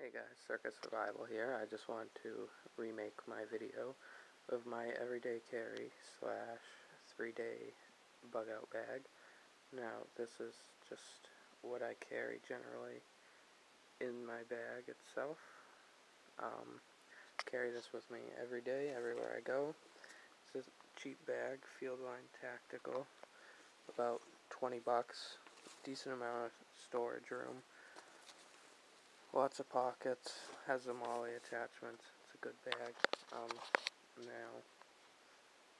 Hey guys, CircaSurvival here. I just wanted to remake my video of my everyday carry / 3-day bug out bag. Now this is just what I carry generally in my bag itself. Carry this with me every day, everywhere I go. It's a cheap bag, Fieldline Tactical, about 20 bucks, decent amount of storage room. Lots of pockets, has the MOLLE attachments, it's a good bag. Now,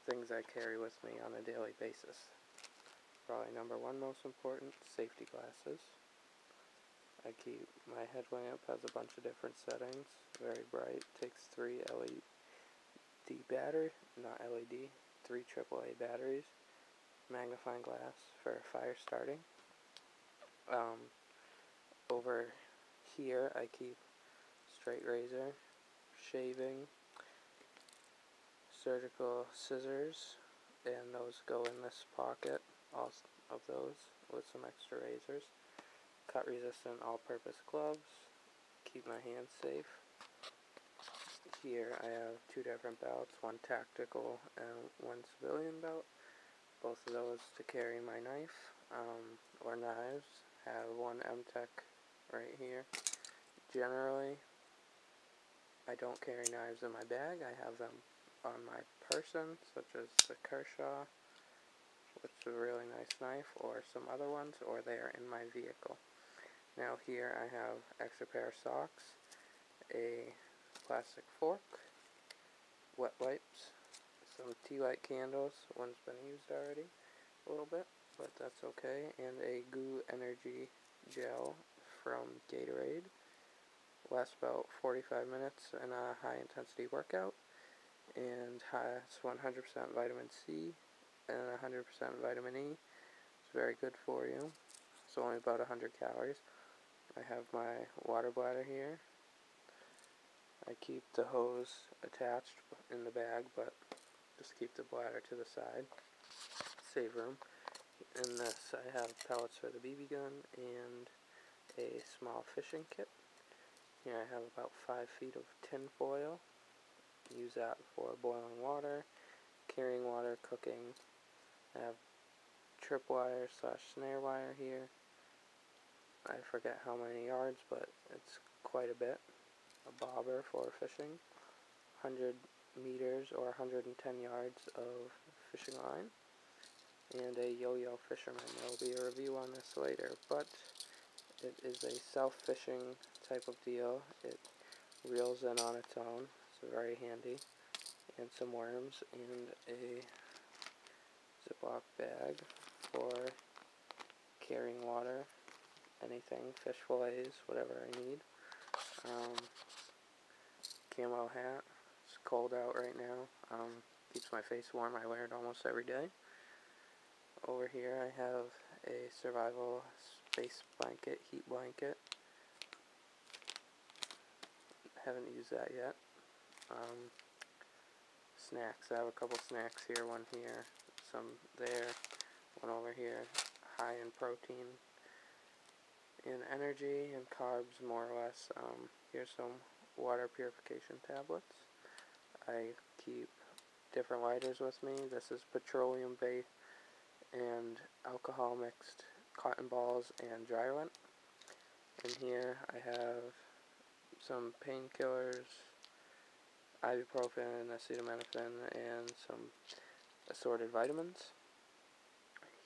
things I carry with me on a daily basis. Probably number one most important, safety glasses. I keep, my headlamp has a bunch of different settings, very bright, takes 3 LED battery, not LED, 3 AAA batteries, magnifying glass for fire starting. Over here I keep straight razor, shaving, surgical scissors, and those go in this pocket, all of those, with some extra razors. Cut resistant all-purpose gloves, keep my hands safe. Here I have 2 different belts, one tactical and one civilian belt. Both of those to carry my knife or knives. Have one M-Tech right here. Generally, I don't carry knives in my bag. I have them on my person, such as the Kershaw, which is a really nice knife, or some other ones, or they are in my vehicle. Now here I have extra pair of socks, a plastic fork, wet wipes, some tea light candles. One's been used already a little bit, but that's okay, and a Goo Energy gel from Gatorade. Lasts about 45 minutes in a high intensity workout, and has 100% vitamin C and 100% vitamin E. It's very good for you. It's only about 100 calories. I have my water bladder here. I keep the hose attached in the bag, but just keep the bladder to the side. Save room. In this I have pellets for the BB gun and a small fishing kit. Here I have about 5 feet of tin foil. Use that for boiling water, carrying water, cooking. I have tripwire / snare wire here. I forget how many yards, but it's quite a bit. A bobber for fishing. 100 meters or 110 yards of fishing line. And a yo-yo fisherman. There will be a review on this later, but it is a self-fishing type of deal. It reels in on its own. It's very handy. And some worms and a Ziploc bag for carrying water, anything, fish fillets, whatever I need. Camo hat. It's cold out right now. Keeps my face warm. I wear it almost every day. Over here I have a survival space blanket, heat blanket. Haven't used that yet. Snacks. I have a couple snacks here, one here, some there, one over here. High in protein and energy and carbs, more or less. Here's some water purification tablets. I keep different lighters with me. This is petroleum based and alcohol mixed cotton balls and dry lint. And here I have some painkillers, ibuprofen, acetaminophen, and some assorted vitamins.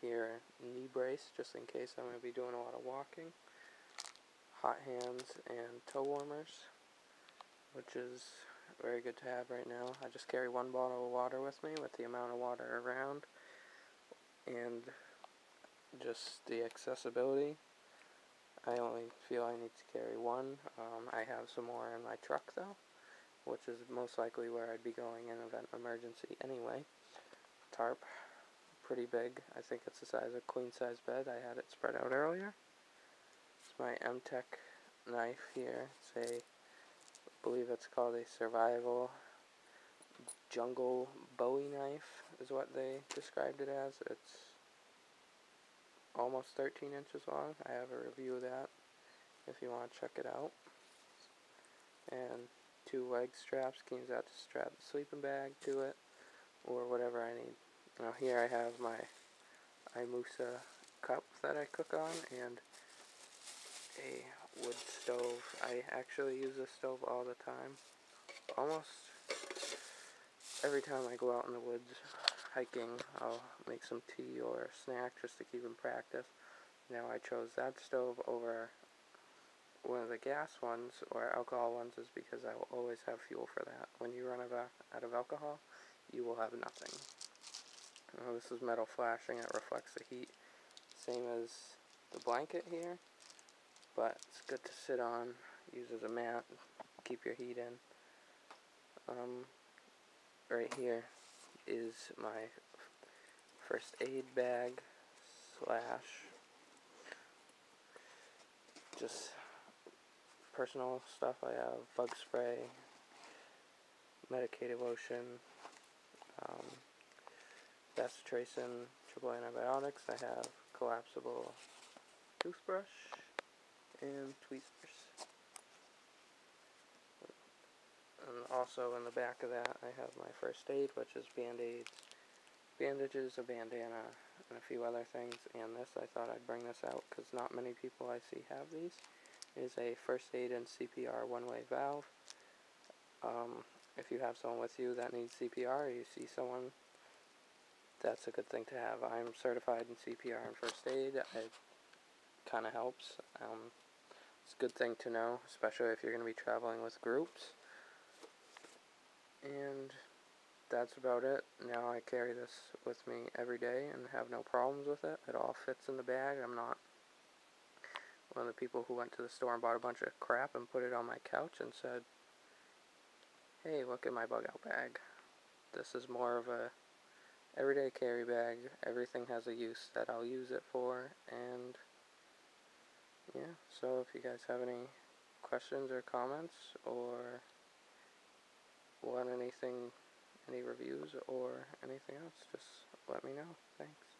Here, knee brace, just in case I'm going to be doing a lot of walking. Hot hands and toe warmers, which is very good to have right now. I just carry 1 bottle of water with me with the amount of water around, and just the accessibility. I only feel I need to carry 1. I have some more in my truck though, which is most likely where I'd be going in event emergency anyway. Tarp, pretty big. I think it's the size of a queen size bed. I had it spread out earlier. It's my M-Tech knife here. It's a, I believe it's called a Survival Jungle Bowie knife is what they described it as. It's almost 13 inches long. I have a review of that if you want to check it out. and 2 leg straps. Can use that to strap the sleeping bag to it, or whatever I need. Now here I have my Imusa cup that I cook on, and a wood stove. I actually use this stove all the time. Almost every time I go out in the woods hiking, I'll make some tea or a snack just to keep in practice. Now I chose that stove over one of the gas ones or alcohol ones is because I will always have fuel for that. When you run out of alcohol, you will have nothing. Now, this is metal flashing, it reflects the heat. Same as the blanket here, but it's good to sit on, use as a mat, keep your heat in. Right here is my first aid bag slash just personal stuff. I have bug spray, medicated lotion, bacitracin, triple antibiotics. I have collapsible toothbrush and tweezers. And also in the back of that I have my first aid, which is band-aids, bandages, a bandana, and a few other things. And this, I thought I'd bring this out because not many people I see have these. It is a first aid and CPR one-way valve. If you have someone with you that needs CPR, or you see someone, that's a good thing to have. I'm certified in CPR and first aid. It kind of helps. It's a good thing to know, especially if you're going to be traveling with groups. And that's about it. Now I carry this with me every day and have no problems with it. It all fits in the bag. I'm not one of the people who went to the store and bought a bunch of crap and put it on my couch and said, hey, look at my bug out bag. This is more of a everyday carry bag. Everything has a use that I'll use it for. And yeah, so if you guys have any questions or comments or want anything, any reviews or anything else, just let me know. Thanks.